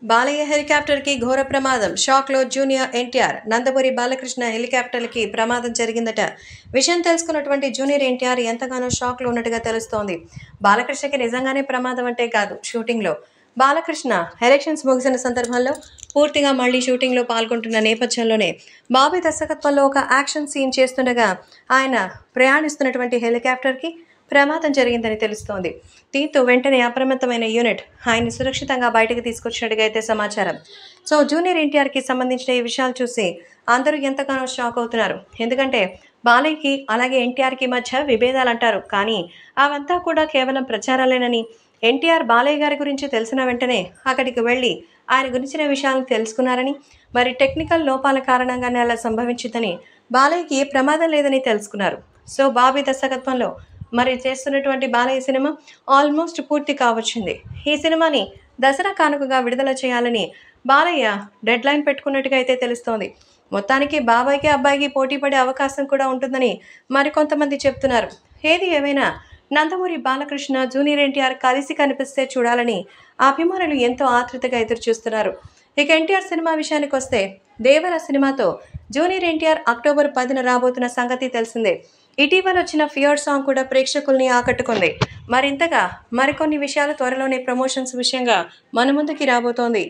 బాలయ్య హెలికాప్టర్కి ఘోర ప్రమాదం. షాక్లో జూనియర్ ఎన్టీఆర్. నందమూరి బాలకృష్ణ హెలికాప్టర్కి ప్రమాదం జరిగిందట. విషయం తెలుసుకున్నటువంటి జూనియర్ ఎన్టీఆర్ ఎంతగానో షాక్లో ఉన్నట్టుగా తెలుస్తోంది. బాలకృష్ణకి నిజంగానే ప్రమాదం అంటే కాదు, షూటింగ్లో బాలకృష్ణ ఎలక్షన్స్ ముగిసిన సందర్భంలో పూర్తిగా మళ్లీ షూటింగ్లో పాల్గొంటున్న నేపథ్యంలోనే బాబీ దర్శకత్వంలో ఒక యాక్షన్ సీన్ చేస్తుండగా ఆయన ప్రయాణిస్తున్నటువంటి హెలికాప్టర్కి ప్రమాదం జరిగిందని తెలుస్తోంది. దీంతో వెంటనే అప్రమత్తమైన యూనిట్ ఆయన్ని సురక్షితంగా బయటకు తీసుకొచ్చినట్టుగా అయితే సమాచారం. సో జూనియర్ ఎన్టీఆర్కి సంబంధించిన ఈ విషయాలు చూసి అందరూ ఎంతగానో షాక్ అవుతున్నారు. ఎందుకంటే బాలయ్యకి అలాగే ఎన్టీఆర్కి మధ్య విభేదాలు అంటారు, కానీ అవంతా కూడా కేవలం ప్రచారాలేనని, ఎన్టీఆర్ బాలయ్య గారి గురించి తెలిసిన వెంటనే అక్కడికి వెళ్ళి ఆయన గురించిన విషయాలను తెలుసుకున్నారని, మరి టెక్నికల్ లోపాల కారణంగానే అలా సంభవించిందని, బాలయ్యకి ఏ ప్రమాదం లేదని తెలుసుకున్నారు. సో బాబీ దర్శకత్వంలో మరి చేస్తున్నటువంటి బాలయ్య సినిమా ఆల్మోస్ట్ పూర్తి కావచ్చింది. ఈ సినిమాని దసరా కానుకగా విడుదల చేయాలని బాలయ్య డెడ్ లైన్ పెట్టుకున్నట్టుగా అయితే తెలుస్తోంది. మొత్తానికి బాబాయ్కి అబ్బాయికి పోటీ పడే అవకాశం కూడా ఉంటుందని మరికొంతమంది చెప్తున్నారు. ఏది ఏమైనా నందమూరి బాలకృష్ణ జూనియర్ ఎన్టీఆర్ కలిసి కనిపిస్తే చూడాలని అభిమానులు ఎంతో ఆతృతగా ఎదురుచూస్తున్నారు. ఇక ఎన్టీఆర్ సినిమా విషయానికి వస్తే దేవర సినిమాతో జూనియర్ ఎన్టీఆర్ అక్టోబర్ 10న రాబోతున్న సంగతి తెలిసిందే. ఇటీవల వచ్చిన ఫియర్ సాంగ్ కూడా ప్రేక్షకుల్ని ఆకట్టుకుంది. మరింతగా మరికొన్ని విషయాలు త్వరలోనే ప్రమోషన్స్ విషయంగా మన ముందుకి రాబోతోంది.